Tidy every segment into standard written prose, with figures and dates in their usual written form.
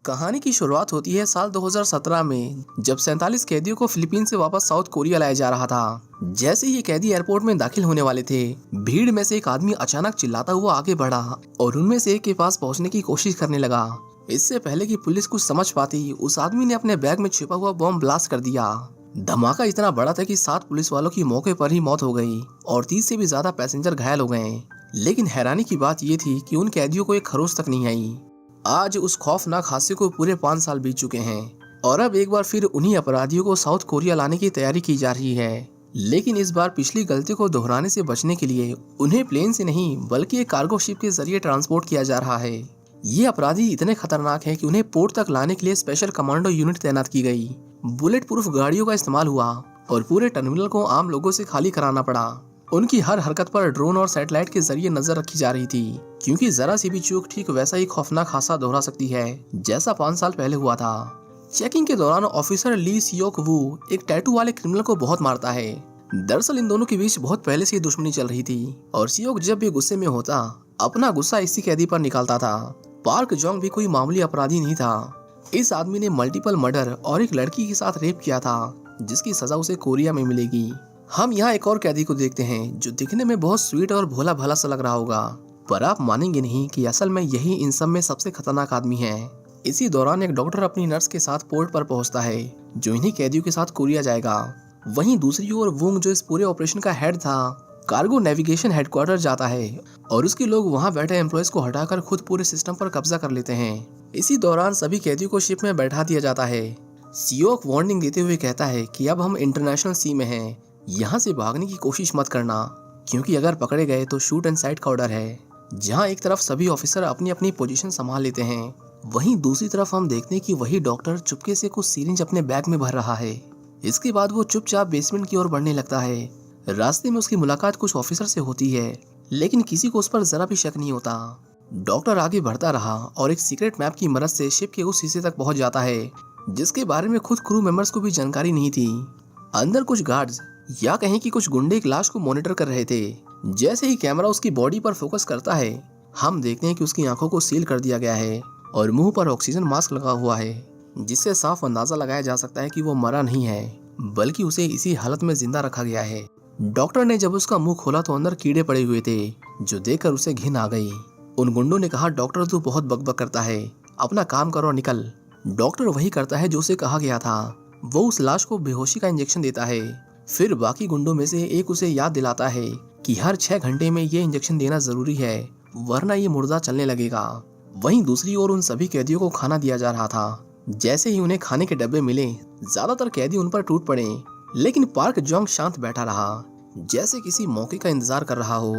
कहानी की शुरुआत होती है साल 2017 में, जब 47 कैदियों को फिलीपींस से वापस साउथ कोरिया लाया जा रहा था। जैसे ही ये कैदी एयरपोर्ट में दाखिल होने वाले थे, भीड़ में से एक आदमी अचानक चिल्लाता हुआ आगे बढ़ा और उनमें से एक के पास पहुंचने की कोशिश करने लगा। इससे पहले कि पुलिस कुछ समझ पाती, उस आदमी ने अपने बैग में छिपा हुआ बॉम्ब ब्लास्ट कर दिया। धमाका इतना बड़ा था कि 7 पुलिस वालों की मौके पर ही मौत हो गई और 30 से भी ज्यादा पैसेंजर घायल हो गए। लेकिन हैरानी की बात यह थी कि उन कैदियों को एक खरोच तक नहीं आई। आज उस खौफनाक हादसे को पूरे 5 साल बीत चुके हैं और अब एक बार फिर उन्हीं अपराधियों को साउथ कोरिया लाने की तैयारी की जा रही है। लेकिन इस बार पिछली गलती को दोहराने से बचने के लिए उन्हें प्लेन से नहीं बल्कि एक कार्गो शिप के जरिए ट्रांसपोर्ट किया जा रहा है। ये अपराधी इतने खतरनाक हैं कि उन्हें पोर्ट तक लाने के लिए स्पेशल कमांडो यूनिट तैनात की गई। बुलेट प्रूफ गाड़ियों का इस्तेमाल हुआ और पूरे टर्मिनल को आम लोगों से खाली कराना पड़ा। उनकी हर हरकत पर ड्रोन और सैटेलाइट के जरिए नजर रखी जा रही थी, क्योंकि जरा सी भी चूक ठीक वैसा ही खौफनाक हादसा दोहरा सकती है जैसा 5 साल पहले हुआ था। चेकिंग के दौरान ऑफिसर ली सियोक वू एक टैटू वाले क्रिमिनल को बहुत मारता है। दरअसल इन दोनों के बीच बहुत पहले से दुश्मनी चल रही थी और सियोक जब भी गुस्से में होता, अपना गुस्सा इसी कैदी पर निकालता था। पार्क जोंग भी कोई मामूली अपराधी नहीं था। इस आदमी ने मल्टीपल मर्डर और एक लड़की के साथ रेप किया था, जिसकी सजा उसे कोरिया में मिलेगी। हम यहाँ एक और कैदी को देखते हैं जो दिखने में बहुत स्वीट और भोला भाला सा लग रहा होगा, पर आप मानेंगे नहीं कि असल में यही इन सब में सबसे खतरनाक आदमी है। इसी दौरान एक डॉक्टर अपनी नर्स के साथ पोर्ट पर पहुंचता है, जो इन्हीं कैदियों के साथ कोरिया जाएगा। वहीं दूसरी ओर वुंग, जो इस पूरे ऑपरेशन का हेड था, कार्गो नेविगेशन हेडक्वार्टर जाता है और उसके लोग वहां बैठे एम्प्लॉयज को हटाकर खुद पूरे सिस्टम पर कब्जा कर लेते हैं। इसी दौरान सभी कैदियों को शिप में बैठा दिया जाता है। सियोक वार्निंग देते हुए कहता है कि अब हम इंटरनेशनल सी में हैं, यहाँ से भागने की कोशिश मत करना, क्योंकि अगर पकड़े गए तो शूट एंड साइट का ऑर्डर है। जहाँ एक तरफ सभी ऑफिसर अपनी अपनी पोजीशन संभाल लेते हैं, वहीं दूसरी तरफ हम देखते हैं कि वही डॉक्टर चुपके से कुछ सिरिंज अपने बैग में भर रहा है। इसके बाद वो चुपचाप बेसमेंट की ओर बढ़ने लगता है। रास्ते में उसकी मुलाकात कुछ ऑफिसर से होती है, लेकिन किसी को उस पर जरा भी शक नहीं होता। डॉक्टर आगे बढ़ता रहा और एक सीक्रेट मैप की मदद से शिप के उस हिस्से तक पहुंच जाता है, जिसके बारे में खुद क्रू मेंबर्स को भी जानकारी नहीं थी। अंदर कुछ गार्ड्स या कहें कि कुछ गुंडे एक लाश को मॉनिटर कर रहे थे। जैसे ही कैमरा उसकी बॉडी पर फोकस करता है, हम देखते हैं कि उसकी आंखों को सील कर दिया गया है और मुंह पर ऑक्सीजन मास्क लगा हुआ है, जिससे साफ अंदाजा लगाया जा सकता है कि वो मरा नहीं है, बल्कि उसे इसी हालत में जिंदा रखा गया है। डॉक्टर ने जब उसका मुंह खोला तो अंदर कीड़े पड़े हुए थे, जो देखकर उसे घिन आ गई। उन गुंडों ने कहा, डॉक्टर तू बहुत बकबक करता है, अपना काम करो और निकल। डॉक्टर वही करता है जो उसे कहा गया था। वो उस लाश को बेहोशी का इंजेक्शन देता है। फिर बाकी गुंडों में से एक उसे याद दिलाता है कि हर 6 घंटे में ये इंजेक्शन देना जरूरी है, वरना ये मुर्दा चलने लगेगा। वहीं दूसरी ओर उन सभी कैदियों को खाना दिया जा रहा था। जैसे ही उन्हें खाने के डब्बे मिले, ज्यादातर कैदी उन पर टूट पड़े, लेकिन पार्क जोंग शांत बैठा रहा, जैसे किसी मौके का इंतजार कर रहा हो।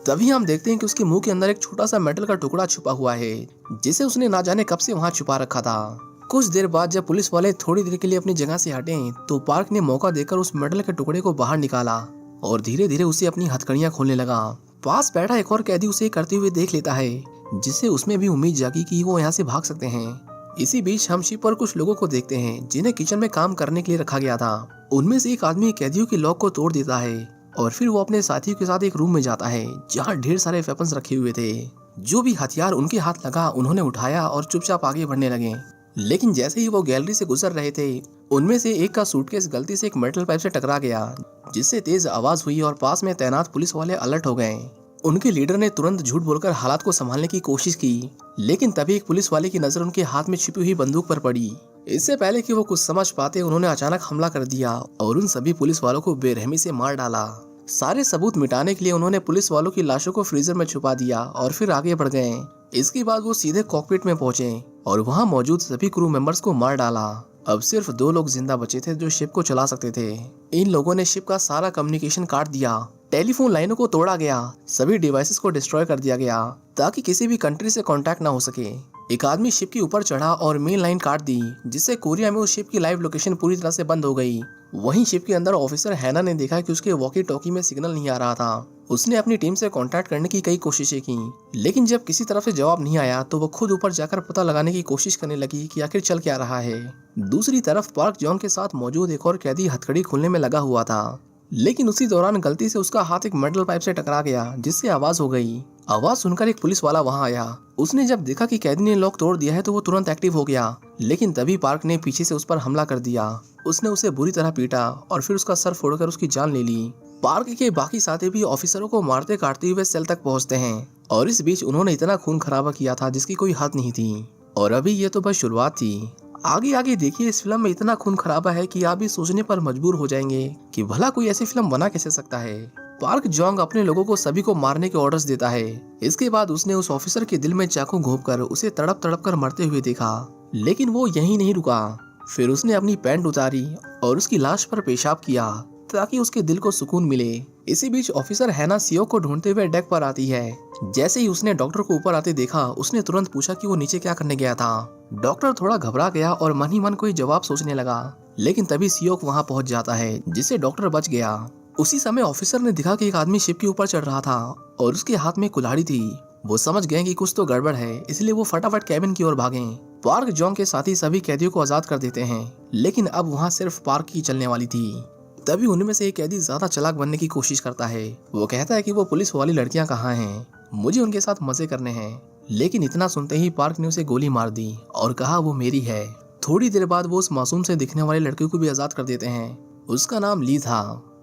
तभी हम देखते हैं कि उसके मुंह के अंदर एक छोटा सा मेटल का टुकड़ा छुपा हुआ है, जिसे उसने ना जाने कब से वहां छुपा रखा था। कुछ देर बाद जब पुलिस वाले थोड़ी देर के लिए अपनी जगह से हटे, तो पार्क ने मौका देकर उस मेटल के टुकड़े को बाहर निकाला और धीरे धीरे उसे अपनी हथकड़ियां खोलने लगा। पास बैठा एक और कैदी उसे करते हुए देख लेता है, जिससे उसमें भी उम्मीद जागी कि वो यहाँ से भाग सकते हैं। इसी बीच हम शिप पर कुछ लोगों को देखते हैं, जिन्हें किचन में काम करने के लिए रखा गया था। उनमें से एक आदमी कैदियों के लॉक को तोड़ देता है और फिर वो अपने साथियों के साथ एक रूम में जाता है, जहाँ ढेर सारे वेपन्स रखे हुए थे। जो भी हथियार उनके हाथ लगा, उन्होंने उठाया और चुपचाप आगे बढ़ने लगे। लेकिन जैसे ही वो गैलरी से गुजर रहे थे, उनमें से एक का सूटकेस गलती से एक मेटल पाइप से टकरा गया, जिससे तेज आवाज हुई और पास में तैनात पुलिस वाले अलर्ट हो गए। उनके लीडर ने तुरंत झूठ बोलकर हालात को संभालने की कोशिश की, लेकिन तभी एक पुलिस वाले की नजर उनके हाथ में छिपी हुई बंदूक पर पड़ी। इससे पहले कि वो कुछ समझ पाते, उन्होंने अचानक हमला कर दिया और उन सभी पुलिस वालों को बेरहमी से मार डाला। सारे सबूत मिटाने के लिए उन्होंने पुलिस वालों की लाशों को फ्रीजर में छुपा दिया और फिर आगे बढ़ गए। इसके बाद वो सीधे कॉकपिट में पहुंचे और वहां मौजूद सभी क्रू मेंबर्स को मार डाला। अब सिर्फ 2 लोग जिंदा बचे थे जो शिप को चला सकते थे। इन लोगों ने शिप का सारा कम्युनिकेशन काट दिया, टेलीफोन लाइनों को तोड़ा गया, सभी डिवाइसेस को डिस्ट्रॉय कर दिया गया ताकि किसी भी कंट्री से कांटेक्ट ना हो सके। एक आदमी शिप के ऊपर चढ़ा और मेन लाइन काट दी, जिससे कोरिया में उस शिप की लाइव लोकेशन पूरी तरह से बंद हो गई। वहीं शिप के अंदर ऑफिसर हैना ने देखा कि उसके वॉकी टॉकी में सिग्नल नहीं आ रहा था। उसने अपनी टीम से कांटेक्ट करने की कई कोशिशें की, लेकिन जब किसी तरफ से जवाब नहीं आया तो वो खुद ऊपर जाकर पता लगाने की कोशिश करने लगी कि आखिर चल क्या रहा है। दूसरी तरफ पार्क जोंग के साथ मौजूद एक और कैदी हथकड़ी खोलने में लगा हुआ था, लेकिन उसी दौरान गलती से उसका हाथ एक मेटल पाइप से टकरा गया, जिससे आवाज हो गई आवाज सुनकर एक पुलिस वाला वहां आया। उसने जब देखा कि कैदी ने लॉक तोड़ दिया है तो वो तुरंत एक्टिव हो गया, लेकिन तभी पार्क ने पीछे से उस पर हमला कर दिया। उसने उसे बुरी तरह पीटा और फिर उसका सर फोड़कर उसकी जान ले ली। पार्क के बाकी साथी भी ऑफिसरों को मारते काटते हुए सेल तक पहुंचते हैं और इस बीच उन्होंने इतना खून खराबा किया था जिसकी कोई हद नहीं थी। और अभी ये तो बस शुरुआत थी। आगे आगे देखिए, इस फिल्म में इतना खून खराबा है कि आप भी सोचने पर मजबूर हो जाएंगे कि भला कोई ऐसी फिल्म बना कैसे सकता है। पार्क जोंग अपने लोगों को सभी को मारने के ऑर्डर्स देता है। इसके बाद उसने उस ऑफिसर के दिल में चाकू घोंपकर उसे तड़प तड़प कर मरते हुए देखा, लेकिन वो यहीं नहीं रुका। फिर उसने अपनी पैंट उतारी और उसकी लाश पर पेशाब किया ताकि उसके दिल को सुकून मिले। इसी बीच ऑफिसर हैना सियोक को ढूंढते हुए डेक पर आती है। जैसे ही उसने डॉक्टर को ऊपर आते देखा, उसने तुरंत पूछा कि वो नीचे क्या करने गया था। डॉक्टर थोड़ा घबरा गया और मन ही मन कोई जवाब सोचने लगा, लेकिन तभी सियोक वहां पहुंच जाता है, जिससे डॉक्टर बच गया। उसी समय ऑफिसर ने देखा कि एक आदमी शिप के ऊपर चढ़ रहा था और उसके हाथ में कुल्हाड़ी थी। वो समझ गए कि कुछ तो गड़बड़ है, इसलिए वो फटाफट कैबिन की ओर भागे। पार्क जोंग के साथी सभी कैदियों को आजाद कर देते हैं, लेकिन अब वहाँ सिर्फ पार्क ही चलने वाली थी। तभी उनमें से एक कैदी ज्यादा चालाक बनने की कोशिश करता है। वो कहता है कि वो पुलिस वाली लड़कियां कहाँ हैं, मुझे उनके साथ मजे करने हैं। लेकिन इतना सुनते ही पार्क ने उसे गोली मार दी और कहा वो मेरी है। थोड़ी देर बाद वो उस मासूम से दिखने वाले लड़के को भी आजाद कर देते हैं। उसका नाम ली था।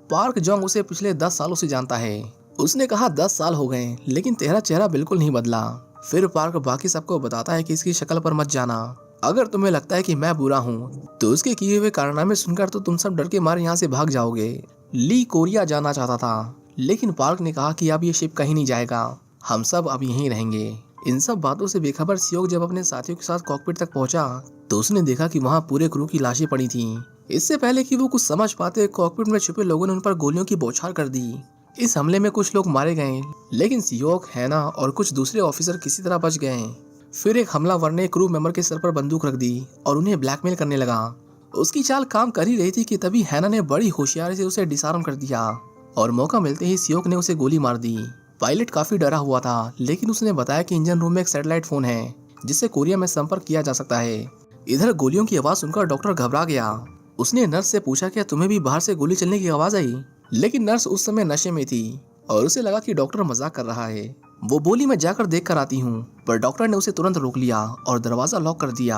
पार्क जोंग उसे पिछले 10 सालों से जानता है। उसने कहा 10 साल हो गए, लेकिन तेरा चेहरा बिल्कुल नहीं बदला। फिर पार्क बाकी सबको बताता है कि इसकी शक्ल पर मत जाना। अगर तुम्हें लगता है कि मैं बुरा हूँ तो उसके किए हुए कारनामे सुनकर तो तुम सब डर के मारे यहाँ से भाग जाओगे। ली कोरिया जाना चाहता था, लेकिन पार्क ने कहा कि अब ये शिप कहीं नहीं जाएगा, हम सब अब यहीं रहेंगे। इन सब बातों से बेखबर सियोक जब अपने साथियों के साथ कॉकपिट तक पहुंचा तो उसने देखा कि वहाँ पूरे क्रू की लाशें पड़ी थीं। इससे पहले कि वो कुछ समझ पाते, कॉकपिट में छुपे लोगों ने उन पर गोलियों की बौछार कर दी। इस हमले में कुछ लोग मारे गए, लेकिन सियोक, हैना और कुछ दूसरे ऑफिसर किसी तरह बच गए। फिर एक हमलावर ने क्रू मेंबर के सर पर बंदूक रख दी और उन्हें ब्लैकमेल करने लगा। उसकी चाल काम कर ही रही थी कि तभी हैना ने बड़ी होशियारी से उसे डिसआर्म कर दिया और मौका मिलते ही सियोक ने उसे गोली मार दी। पायलट काफी डरा हुआ था, लेकिन उसने बताया कि इंजन रूम में एक सैटेलाइट फोन है जिससे कोरिया में संपर्क किया जा सकता है। इधर गोलियों की आवाज सुनकर डॉक्टर घबरा गया। उसने नर्स से पूछा क्या तुम्हें भी बाहर से गोली चलने की आवाज आई, लेकिन नर्स उस समय नशे में थी और उसे लगा कि डॉक्टर मजाक कर रहा है। वो बोली मैं जाकर देख कर आती हूँ, पर डॉक्टर ने उसे तुरंत रोक लिया और दरवाजा लॉक कर दिया।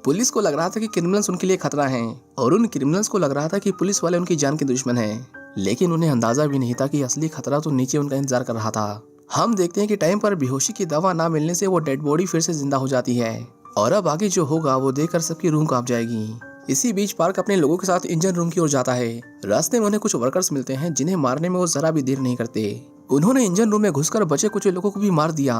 पुलिस को लग रहा था कि क्रिमिनल्स उनके लिए खतरा हैं और उन क्रिमिनल्स को लग रहा था कि पुलिस वाले उनकी जान के दुश्मन हैं, लेकिन उन्हें अंदाजा भी नहीं था कि असली खतरा तो नीचे उनका इंतजार कर रहा था। हम देखते हैं कि टाइम पर बेहोशी की दवा ना मिलने से वो डेड बॉडी फिर से जिंदा हो जाती है और अब आगे जो होगा वो देखकर सबकी रूह कांप जाएगी। इसी बीच पार्क अपने लोगों के साथ इंजन रूम की ओर जाता है। रास्ते में उन्हें कुछ वर्कर्स मिलते हैं जिन्हें मारने में वो जरा भी देर नहीं करते। उन्होंने इंजन रूम में घुसकर बचे कुछ लोगों को भी मार दिया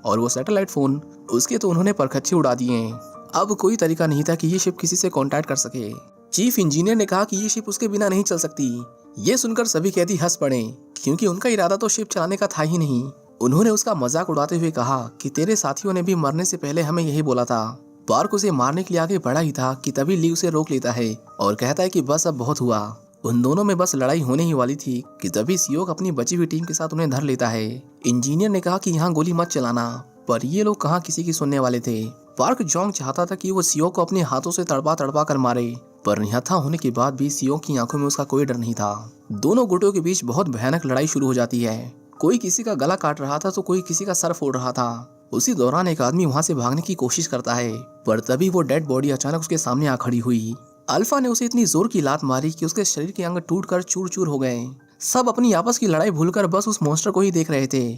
और वो सैटेलाइट फोन, उसके तो उन्होंने परखच्चे उड़ा दिए। अब कोई तरीका नहीं था कि ये शिप किसी से कांटेक्ट कर सके। चीफ इंजीनियर ने कहा कि ये शिप उसके बिना नहीं चल सकती। ये सुनकर सभी कैदी हंस पड़े, क्योंकि उनका इरादा तो शिप चलाने का था ही नहीं। उन्होंने उसका मजाक उड़ाते हुए कहा कि तेरे साथियों ने भी मरने से पहले हमें यही बोला था। पार्क उसे मारने के लिए आगे बढ़ा ही था कि तभी ली उसे रोक लेता है और कहता है कि बस अब बहुत हुआ। उन दोनों में बस लड़ाई होने ही वाली थी कि तभी सियोक अपनी बची हुई टीम के साथ उन्हें धर लेता है। इंजीनियर ने कहा कि यहाँ गोली मत चलाना, पर ये लोग कहाँ किसी की सुनने वाले थे। पार्क जोंग चाहता था कि वो सियोक को अपने हाथों से तड़पा तड़पा कर मारे, पर निहत्था होने के बाद भी सियोक की आंखों में उसका कोई डर नहीं था। दोनों गुटों के बीच बहुत भयानक लड़ाई शुरू हो जाती है। कोई किसी का गला काट रहा था तो कोई किसी का सर फोड़ रहा था। उसी दौरान एक आदमी वहाँ से भागने की कोशिश करता है, पर तभी वो डेड बॉडी अचानक उसके सामने आ खड़ी हुई। अल्फा ने उसे इतनी जोर की लात मारी कि उसके शरीर के अंग टूटकर चूर चूर हो गए। सब अपनी आपस की लड़ाई भूलकर बस उस मॉन्स्टर को ही देख रहे थे।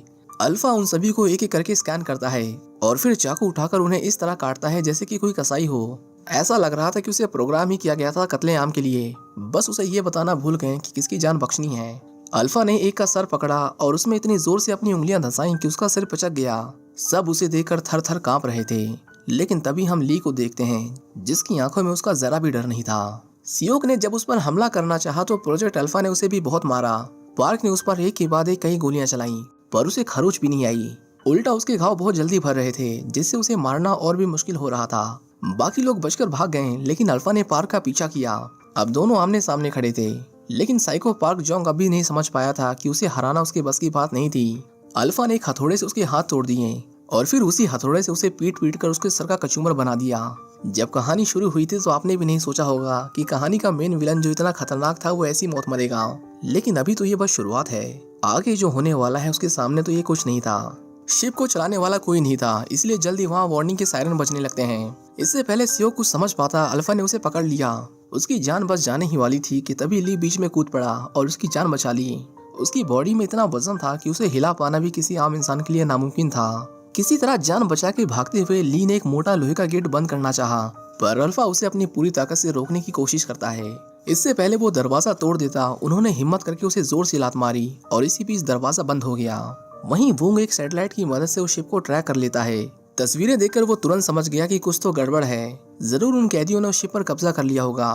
अल्फा उन सभी को एक एक करके स्कैन करता है और फिर चाकू उठाकर उन्हें इस तरह काटता है जैसे कि कोई कसाई हो। ऐसा लग रहा था कि उसे प्रोग्राम ही किया गया था कत्लेआम के लिए। बस उसे ये बताना भूल गए कि किसकी जान बख्शनी है। अल्फा ने एक का सर पकड़ा और उसमें इतनी जोर से अपनी उंगलियां धंसाई कि उसका सिर पिचक गया। सब उसे देखकर थर थर कांप रहे थे, लेकिन तभी हम ली को देखते हैं, जिसकी आंखों में उसका जरा भी डर नहीं था। सियोक ने जब उस पर हमला करना चाहा तो प्रोजेक्ट अल्फा ने उसे भी बहुत मारा। पार्क ने उस पर एक के बाद एक कई गोलियां चलाई, पर उसे खरोच भी नहीं आई। उल्टा उसके घाव बहुत जल्दी भर रहे थे, जिससे उसे मारना और भी मुश्किल हो रहा था। बाकी लोग बचकर भाग गए, लेकिन अल्फा ने पार्क का पीछा किया। अब दोनों आमने सामने खड़े थे, लेकिन साइको पार्क जोंग अभी नहीं समझ पाया था कि उसे हराना उसके बस की बात नहीं थी। अल्फा ने एक हथौड़े से उसके हाथ तोड़ दिए और फिर उसी हथौड़े से उसे पीट पीट कर उसके सर का कचूमर बना दिया। जब कहानी शुरू हुई थी तो आपने भी नहीं सोचा होगा कि कहानी का मेन विलन जो इतना खतरनाक था वो ऐसी मौत मरेगा, लेकिन अभी तो ये बस शुरुआत है। आगे जो होने वाला है उसके सामने तो ये कुछ नहीं था। शिप को चलाने वाला कोई नहीं था, इसलिए जल्दी वहाँ वार्निंग के सायरन बजने लगते हैं। इससे पहले सियो कुछ समझ पाता, अल्फा ने उसे पकड़ लिया। उसकी जान बच जाने ही वाली थी कि तभी ली बीच में कूद पड़ा और उसकी जान बचा ली। उसकी बॉडी में इतना वजन था कि उसे हिला पाना भी किसी आम इंसान के लिए नामुमकिन था। किसी तरह जान बचा के भागते हुए ली ने एक मोटा लोहे का गेट बंद करना चाहा, पर अल्फा उसे अपनी पूरी ताकत से रोकने की कोशिश करता है। इससे पहले वो दरवाजा तोड़ देता, उन्होंने हिम्मत करके उसे जोर से लात मारी और इसी बीच दरवाजा बंद हो गया। वहीं वोंग एक सैटेलाइट की मदद से उस शिप को ट्रैक कर लेता है। तस्वीरें देखकर वो तुरंत समझ गया कि कुछ तो गड़बड़ है। जरूर उन कैदियों ने उस शिप पर कब्जा कर लिया होगा।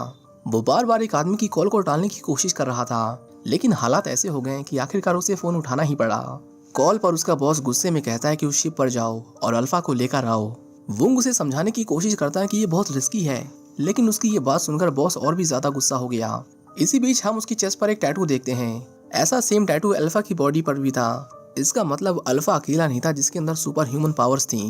वो बार बार एक आदमी की कॉल को टालने की कोशिश कर रहा था, लेकिन हालात ऐसे हो गए कि आखिरकार उसे फोन उठाना ही पड़ा। कॉल पर उसका बॉस गुस्से में कहता है कि उस शिप पर जाओ और अल्फा को लेकर आओ। वोंग उसे समझाने की कोशिश करता है कि ये बहुत रिस्की है, लेकिन उसकी ये बात सुनकर बॉस और भी ज्यादा गुस्सा हो गया। इसी बीच हम उसकी चेस्ट पर एक टैटू देखते हैं। ऐसा सेम टैटू अल्फा की बॉडी पर भी था। इसका मतलब अल्फा अकेला नहीं था जिसके अंदर सुपर ह्यूमन पावर्स थी।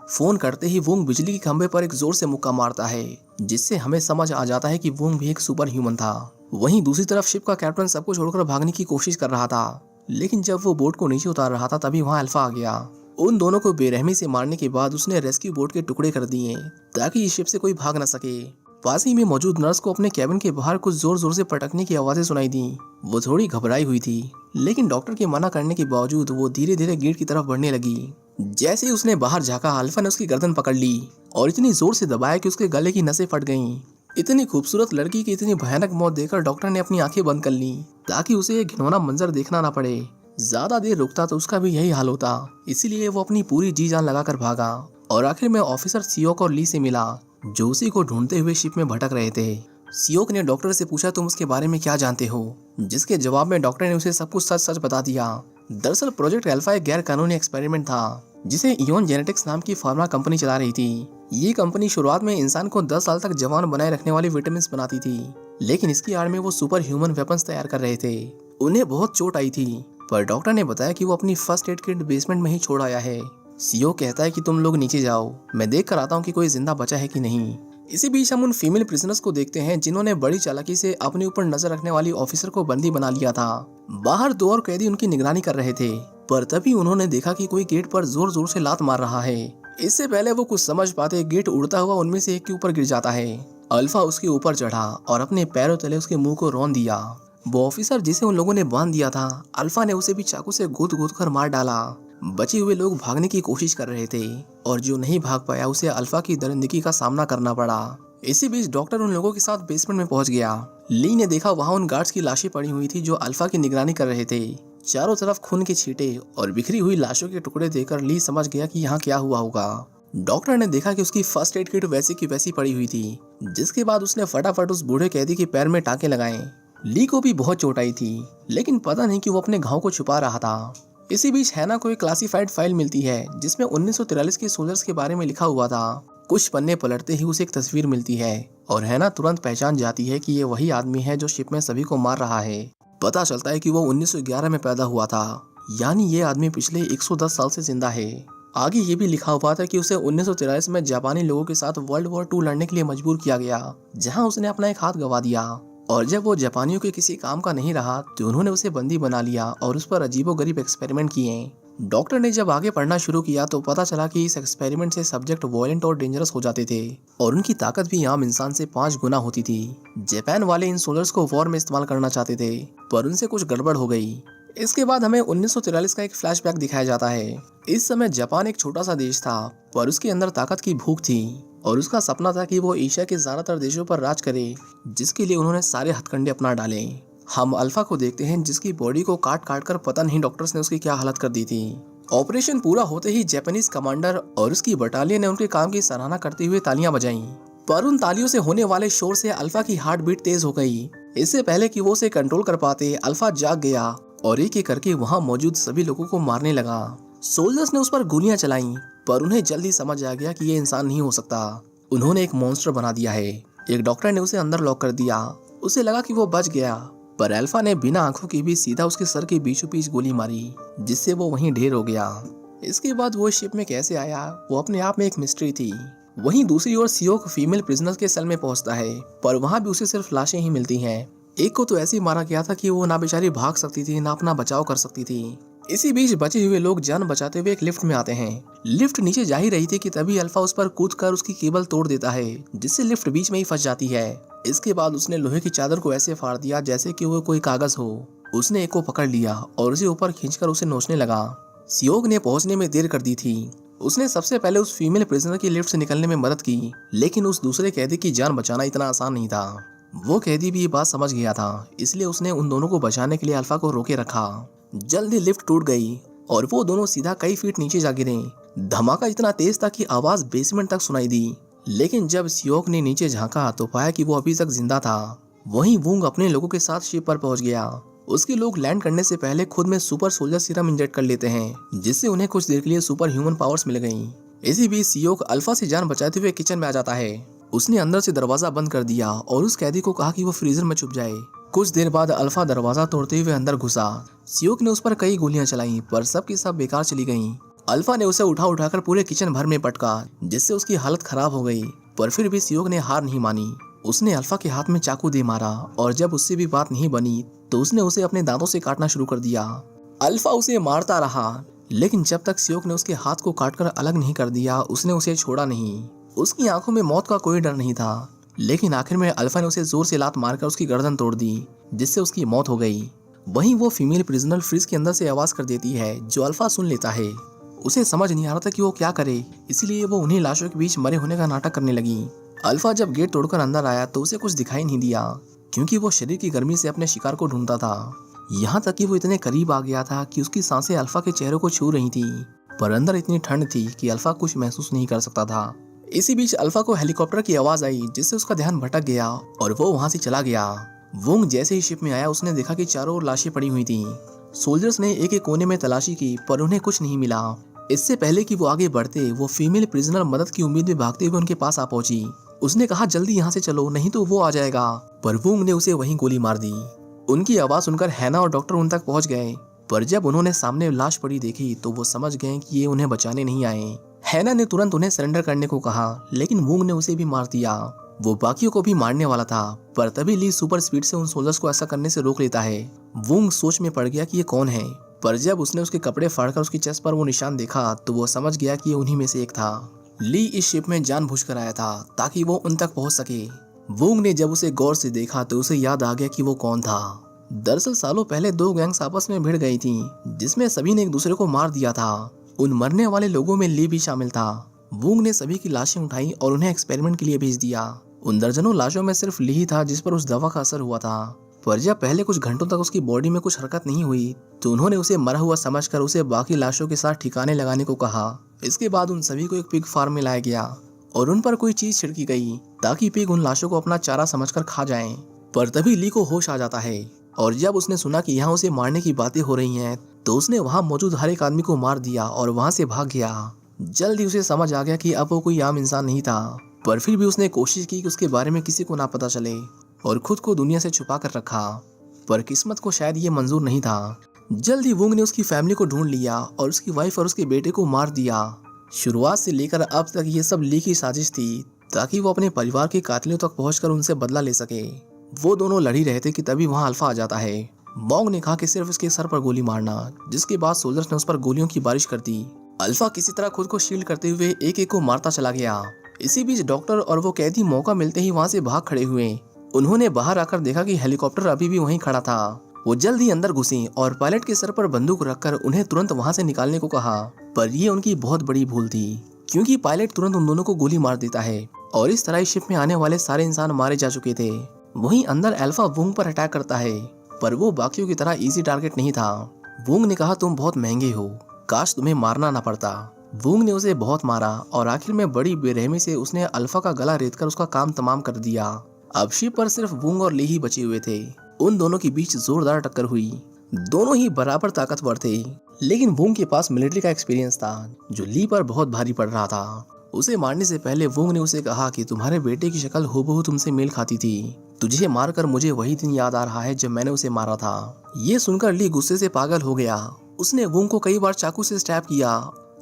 फोन करते ही वोंग बिजली के खंभे पर एक जोर से मुक्का मारता है, जिससे हमें समझ आ जाता है कि वोंग भी एक सुपर ह्यूमन था। वहीं दूसरी तरफ शिप का कैप्टन सबको छोड़कर भागने की कोशिश कर रहा था, लेकिन जब वो बोट को नीचे उतार रहा था तभी वहाँ अल्फा आ गया। उन दोनों को बेरहमी से मारने के बाद उसने रेस्क्यू बोट के टुकड़े कर दिए ताकि इस शिप से कोई भाग न सके। पास ही में मौजूद नर्स को अपने कैबिन के बाहर कुछ जोर जोर से पटकने की आवाजें सुनाई दी। वो थोड़ी घबराई हुई थी, लेकिन डॉक्टर के मना करने के बावजूद वो धीरे धीरे गेट की तरफ बढ़ने लगी। जैसे ही उसने बाहर झांका, अल्फा ने उसकी गर्दन पकड़ ली और इतनी जोर से दबाया कि उसके गले की नसें फट गईं। इतनी खूबसूरत लड़की की इतनी भयानक मौत देखकर डॉक्टर ने अपनी आंखें बंद कर ली ताकि उसे ये घिनौना मंजर देखना ना पड़े। ज्यादा देर रुकता तो उसका भी यही हाल होता, इसीलिए वो अपनी पूरी जी जान लगाकर भागा और आखिर में ऑफिसर सियोक और ली से मिला, जो उसी को ढूंढते हुए शिप में भटक रहे थे। सियोक ने डॉक्टर से पूछा, तुम उसके बारे में क्या जानते हो? जिसके जवाब में डॉक्टर ने उसे सब कुछ सच सच बता दिया। दरअसल प्रोजेक्ट अल्फा एक गैर कानूनी एक्सपेरिमेंट था जिसे इयोन जेनेटिक्स नाम की फार्मा कंपनी चला रही थी। ये कंपनी शुरुआत में इंसान को 10 साल तक जवान बनाए रखने वाली विटामिन बनाती थी, लेकिन इसकी आड़ में वो सुपर ह्यूमन वेपन्स तैयार कर रहे थे। उन्हें बहुत चोट आई थी, पर डॉक्टर ने बताया कि वो अपनी फर्स्ट एड किट बेसमेंट में ही छोड़ आया है। सीओ कहता है कि तुम लोग नीचे जाओ, मैं देख कर आता हूँ कि कोई जिंदा बचा है कि नहीं। इसी बीच हम उन फीमेल प्रिजनर्स को देखते हैं जिन्होंने बड़ी चालाकी से अपने ऊपर नजर रखने वाली ऑफिसर को बंदी बना लिया था। बाहर 2 और कैदी उनकी निगरानी कर रहे थे, पर तभी उन्होंने देखा कि कोई गेट पर जोर जोर से लात मार रहा है। इससे पहले वो कुछ समझ पाते, गेट उड़ता हुआ उनमें से एक के ऊपर गिर जाता है। अल्फा उसके ऊपर चढ़ा और अपने पैरों तले उसके मुंह को रौंद दिया। वो ऑफिसर जिसे उन लोगों ने बांध दिया था, अल्फा ने उसे भी चाकू से गोद गोद कर मार डाला। बचे हुए लोग भागने की कोशिश कर रहे थे और जो नहीं भाग पाया उसे अल्फा की दरिंदगी का सामना करना पड़ा। इसी बीच डॉक्टर उन लोगों के साथ बेसमेंट में पहुंच गया। ली ने देखा वहां उन गार्ड्स की लाशें पड़ी हुई थी जो अल्फा की निगरानी कर रहे थे। चारों तरफ खून के छींटे और बिखरी हुई लाशों के टुकड़े देखकर ली समझ गया कि यहाँ क्या हुआ होगा। डॉक्टर ने देखा कि उसकी फर्स्ट एड किट वैसी की वैसी पड़ी हुई थी, जिसके बाद उसने फटाफट उस बूढ़े कैदी के पैर में टांके लगाए। ली को भी बहुत चोट आई थी, लेकिन पता नहीं कि वो अपने घाव को छुपा रहा था। इसी बीच हैना को एक क्लासिफाइड फाइल मिलती है जिसमें 1943 के सोल्जर्स के बारे में लिखा हुआ था। कुछ पन्ने पलटते ही उसे एक तस्वीर मिलती है और हैना तुरंत पहचान जाती है कि ये वही आदमी है जो शिप में सभी को मार रहा है। पता चलता है कि वो 1911 में पैदा हुआ था, यानी ये आदमी पिछले 110 साल से जिंदा है। आगे ये भी लिखा हुआ था कि उसे 1943 में जापानी लोगों के साथ वर्ल्ड वॉर 2 लड़ने के लिए मजबूर किया गया, जहां उसने अपना एक हाथ गंवा दिया। और जब वो जापानियों के किसी काम का नहीं रहा तो उन्होंने उसे बंदी बना लिया और उस पर अजीबोगरीब एक्सपेरिमेंट किए। डॉक्टर ने जब आगे पढ़ना शुरू किया तो पता चला कि इस एक्सपेरिमेंट से सब्जेक्ट वायलेंट और डेंजरस हो जाते थे और उनकी ताकत भी आम इंसान से 5 गुना होती थी। जापान वाले इन सोल्जर्स को वॉर में इस्तेमाल करना चाहते थे, पर उनसे कुछ गड़बड़ हो गई। इसके बाद हमें 1943 का एक फ्लैशबैक दिखाया जाता है। इस समय जापान एक छोटा सा देश था, पर उसके अंदर ताकत की भूख थी और उसका सपना था कि वो एशिया के ज्यादातर देशों पर राज करे, जिसके लिए उन्होंने सारे हथकंडे अपना डाले। हम अल्फा को देखते हैं जिसकी बॉडी को काट काट कर पता नहीं डॉक्टर्स ने उसकी क्या हालत कर दी थी। ऑपरेशन पूरा होते ही जापानीज कमांडर और उसकी बटालियन ने उनके काम की सराहना करते हुए तालियां बजाईं, पर उन तालियों से होने वाले शोर से अल्फा की हार्ट बीट तेज हो गई। इससे पहले कि वो उसे कंट्रोल कर पाते, अल्फा जाग गया और एक एक करके वहां मौजूद सभी लोगों को मारने लगा। सोल्जर्स ने उस पर गोलियां चलाईं, पर उन्हें जल्दी समझ आ गया कि ये इंसान नहीं हो सकता। उन्होंने एक मॉन्स्टर बना दिया है। एक डॉक्टर ने उसे अंदर लॉक कर दिया। उसे लगा कि वो बच गया, पर अल्फा ने बिना आंखों के भी सीधा उसके सर के बीचों बीच गोली मारी, जिससे वो वहीं ढेर हो गया। इसके बाद वो शिप में कैसे आया वो अपने आप में एक मिस्ट्री थी। वहीं दूसरी ओर सियोक फीमेल प्रिजनर के सेल में पहुंचता है, पर वहां भी उसे सिर्फ लाशें ही मिलती हैं। एक को तो ऐसे ही मारा गया था कि वो ना बेचारी भाग सकती थी ना अपना बचाव कर सकती थी। इसी बीच बचे हुए लोग जान बचाते हुए एक लिफ्ट में आते हैं। लिफ्ट नीचे जा ही रही थी कि तभी अल्फा उस पर कूदकर उसकी केबल तोड़ देता है, जिससे लिफ्ट बीच में ही फंस जाती है। इसके बाद उसने लोहे की चादर को ऐसे फाड़ दिया जैसे कि वो कोई कागज हो। उसने एक को पकड़ लिया और उसे ऊपर खींचकर उसे नोचने लगा। सियोग ने पहुंचने में देर कर दी थी। उसने सबसे पहले उस फीमेल प्रिजनर की लिफ्ट से निकलने में मदद की, लेकिन उस दूसरे कैदी की जान बचाना इतना आसान नहीं था। वो कैदी भी ये बात समझ गया था, इसलिए उसने उन दोनों को बचाने के लिए अल्फा को रोके रखा। जल्दी लिफ्ट टूट गई और वो दोनों सीधा कई फीट नीचे जा गिरे। धमाका इतना तेज था कि आवाज बेसमेंट तक सुनाई दी। लेकिन जब सियोक ने नीचे झांका तो पाया कि वो अभी तक जिंदा था। वहीं वुंग अपने लोगों के साथ शिप पर पहुंच गया। उसके लोग लैंड करने से पहले खुद में सुपर सोल्जर सीरम इंजेक्ट कर लेते हैं, जिससे उन्हें कुछ देर के लिए सुपर ह्यूमन पावर्स मिल गई। इसी बीच सियोक अल्फा से जान बचाते हुए किचन में आ जाता है। उसने अंदर से दरवाजा बंद कर दिया और उस कैदी को कहा कि वो फ्रीजर में छुप जाए। कुछ देर बाद अल्फा दरवाजा तोड़ते हुए अंदर घुसा। सियोक ने उस पर कई गोलियां चलाई, पर सब की सब बेकार चली गईं। अल्फा ने उसे उठाकर पूरे किचन भर में पटका, जिससे उसकी हालत खराब हो गई। पर फिर भी सियोक ने हार नहीं मानी। उसने अल्फा के हाथ में चाकू दे मारा और जब उससे भी बात नहीं बनी तो उसने उसे अपने दांतों से काटना शुरू कर दिया। अल्फा उसे मारता रहा, लेकिन जब तक सियोक ने उसके हाथ को काटकर अलग नहीं कर दिया, उसने उसे छोड़ा नहीं। उसकी आंखों में मौत का कोई डर नहीं था, लेकिन आखिर में अल्फा ने उसे जोर से लात मारकर उसकी गर्दन तोड़ दी, जिससे उसकी मौत हो गई। वहीं वो फीमेल प्रिजनर फ्रिज के अंदर से आवाज कर देती है, जो अल्फा सुन लेता है। उसे समझ नहीं आ रहा था कि वो क्या करे, इसलिए वो उन्हीं लाशों के बीच मरे होने का नाटक करने लगी। अल्फा जब गेट तोड़कर अंदर आया तो उसे कुछ दिखाई नहीं दिया, क्योंकि वो शरीर की गर्मी से अपने शिकार को ढूंढता था। यहाँ तक कि वो इतने करीब आ गया था कि उसकी सांसें अल्फा के चेहरे को छू रही थी, पर अंदर इतनी ठंड थी कि अल्फा कुछ महसूस नहीं कर सकता था। इसी बीच अल्फा को हेलीकॉप्टर की आवाज आई, जिससे उसका ध्यान भटक गया और वो वहां से चला गया। वुंग जैसे ही शिप में आया, उसने देखा कि चारों ओर लाशें पड़ी हुई थी। सोल्जर्स ने एक एक कोने में तलाशी की, पर उन्हें कुछ नहीं मिला। इससे पहले कि वो आगे बढ़ते, वो फीमेल प्रिजनर मदद की उम्मीद में भागते हुए उनके पास आ पहुंची। उसने कहा, जल्दी यहाँ से चलो, नहीं तो वो आ जाएगा। पर वुंग ने उसे वहीं गोली मार दी। उनकी आवाज सुनकर हैना और डॉक्टर उन तक पहुंच गए, पर जब उन्होंने सामने लाश पड़ी देखी तो वो समझ गए कि ये उन्हें बचाने नहीं आए। हैना ने तुरंत उन्हें सरेंडर करने को कहा, लेकिन वुंग ने उसे भी मार दिया। वो बाकियों को भी मारने वाला था, पर तभी ली सुपर स्पीड से उन सोल्जर्स को ऐसा करने से रोक लेता है। वुंग सोच में पड़ गया कि ये कौन है, पर जब उसने उसके कपड़े फाड़कर उसकी चेस्ट पर वो निशान देखा तो वो समझ गया कि ये उन्हीं में से एक था। ली इस शिप में जानबूझकर आया था ताकि वो उन तक पहुंच सके। वुंग ने जब उसे गौर से देखा तो उसे याद आ गया कि वो कौन था। दरअसल सालों पहले दो गैंग्स आपस में भिड़ गई थी, जिसमें सभी ने एक दूसरे को मार दिया था। उन मरने वाले लोगों में ली भी शामिल था। वुंग ने सभी की लाशें उठाई और उन्हें एक्सपेरिमेंट के लिए भेज दिया। उन दर्जनों लाशों में सिर्फ ली ही था जिस पर उस दवा का असर हुआ था। पर जब पहले कुछ घंटों तक उसकी बॉडी में कुछ हरकत नहीं हुई तो उन्होंने उसे मरा हुआ समझकर उसे बाकी लाशों के साथ ठिकाने लगाने को कहा। इसके बाद उन सभी को एक पिग फार्म में लाया गया और उन पर कोई चीज छिड़की गई ताकि पिग उन लाशों को अपना चारा समझकर खा जाएं। पर तभी ली को होश आ जाता है और जब उसने सुना कि यहाँ उसे मारने की बातें हो रही हैं तो उसने वहाँ मौजूद हर एक आदमी को मार दिया और वहाँ से भाग गया। जल्दी उसे समझ आ गया कि अब वो कोई आम इंसान नहीं था, पर फिर भी उसने कोशिश की कि उसके बारे में किसी को ना पता चले और खुद को दुनिया से छुपा कर रखा। पर किस्मत को शायद ये मंजूर नहीं था। जल्दी वुंग ने उसकी फैमिली को ढूंढ लिया और उसकी वाइफ और उसके बेटे को मार दिया। शुरुआत से लेकर अब तक ये सब ली की साजिश थी ताकि वो अपने परिवार के कातिलों तक पहुंचकर उनसे बदला ले सके। वो दोनों लड़ ही रहे थे कि तभी वहाँ अल्फा आ जाता है। मॉन्ग ने कहा कि सिर्फ इसके सर पर गोली मारना, जिसके बाद सोल्जर्स ने उस पर गोलियों की बारिश कर दी। अल्फा किसी तरह खुद को शील्ड करते हुए एक एक को मारता चला गया। इसी बीच डॉक्टर और वो कैदी मौका मिलते ही वहाँ से भाग खड़े हुए। उन्होंने बाहर आकर देखा कि हेलीकॉप्टर अभी भी वहीं खड़ा था। वो जल्द ही अंदर घुसे और पायलट के सर पर बंदूक रखकर उन्हें तुरंत वहाँ से निकालने को कहा। पर ये उनकी बहुत बड़ी भूल थी, क्योंकि पायलट तुरंत उन दोनों को गोली मार देता है और इस तरह इस शिप में आने वाले सारे इंसान मारे जा चुके थे। वहीं अंदर अल्फा वुंग पर अटैक करता है, पर वो बाकियों की तरह इजी टारगेट नहीं था। वुंग ने कहा, तुम बहुत महंगे हो, काश तुम्हें मारना ना पड़ता। वुंग ने उसे बहुत मारा और आखिर में बड़ी बेरहमी से उसने अल्फा का गला रेतकर उसका काम तमाम कर दिया। अब शिप पर सिर्फ वुंग और ली ही बचे हुए थे। उन दोनों के बीच जोरदार टक्कर हुई। दोनों ही बराबर ताकतवर थे, लेकिन वुंग के पास मिलिट्री का एक्सपीरियंस था जो ली पर बहुत भारी पड़ रहा था। उसे मारने से पहले वुंग ने उसे कहा कि तुम्हारे बेटे की शक्ल हूबहू तुमसे मेल खाती थी। तुझे मारकर मुझे वही दिन याद आ रहा है जब मैंने उसे मारा था। ये सुनकर ली गुस्से से पागल हो गया। उसने वुंग को कई बार चाकू से स्टैब किया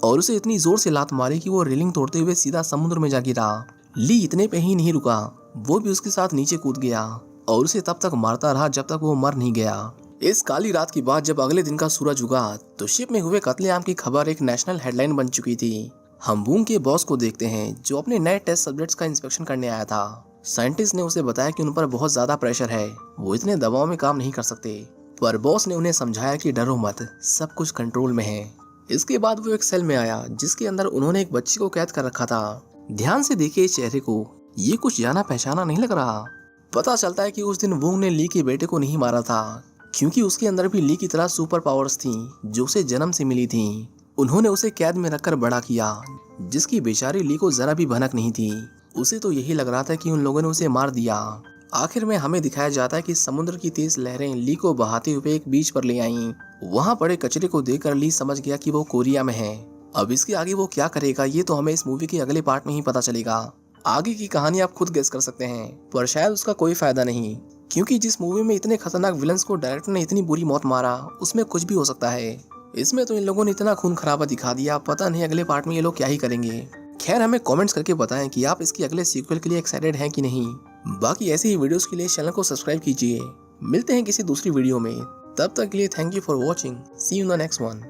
और उसे इतनी जोर से लात मारी कि वो रेलिंग तोड़ते हुए सीधा समुद्र में जा गिरा। ली इतने पे ही नहीं रुका, वो भी उसके साथ नीचे कूद गया और उसे तब तक मारता रहा जब तक वो मर नहीं गया। इस काली रात के बाद जब अगले दिन का सूरज उगा तो शिप में हुए कत्लेआम की खबर एक नेशनल हेडलाइन बन चुकी थी। हम बूम के बॉस को देखते हैं जो अपने नए टेस्ट सब्जेक्ट्स का इंस्पेक्शन करने आया था। साइंटिस्ट ने उसे बताया कि उन पर बहुत ज्यादा प्रेशर है, वो इतने दबाव में काम नहीं कर सकते। पर बॉस ने उन्हें समझाया कि डरो मत, सब कुछ कंट्रोल में है। इसके बाद वो एक सेल में आया जिसके अंदर उन्होंने एक बच्ची को कैद कर रखा था। ध्यान से देखिए इस चेहरे को, ये कुछ जाना पहचाना नहीं लग रहा। पता चलता है कि उस दिन वुंग ने ली के बेटे को नहीं मारा था, क्योंकि उसके अंदर भी ली की तरह सुपर पावर्स थी जो उसे जन्म से मिली थी। उन्होंने उसे कैद में रखकर बड़ा किया, जिसकी बेचारी ली को जरा भी भनक नहीं थी। उसे तो यही लग रहा था कि उन लोगों ने उसे मार दिया। आखिर में हमें दिखाया जाता है कि समुद्र की तेज लहरें ली को बहाते हुए एक बीच पर ले आईं। वहां पड़े कचरे को देखकर ली समझ गया कि वो कोरिया में है। अब इसके आगे वो क्या करेगा ये तो हमें इस मूवी के अगले पार्ट में ही पता चलेगा। आगे की कहानी आप खुद गेस कर सकते हैं, पर शायद उसका कोई फायदा नहीं, क्योंकि जिस मूवी में इतने खतरनाक विलन्स को डायरेक्टर ने इतनी बुरी मौत मारा उसमें कुछ भी हो सकता है। इसमें तो इन लोगों ने इतना खून खराबा दिखा दिया, पता नहीं अगले पार्ट में ये लोग क्या ही करेंगे। खैर हमें कमेंट्स करके बताएं कि आप इसकी अगले सीक्वल के लिए एक्साइटेड हैं कि नहीं। बाकी ऐसी ही वीडियोस के लिए चैनल को सब्सक्राइब कीजिए। मिलते हैं किसी दूसरी वीडियो में, तब तक के लिए thank you for watching. See you in the next one.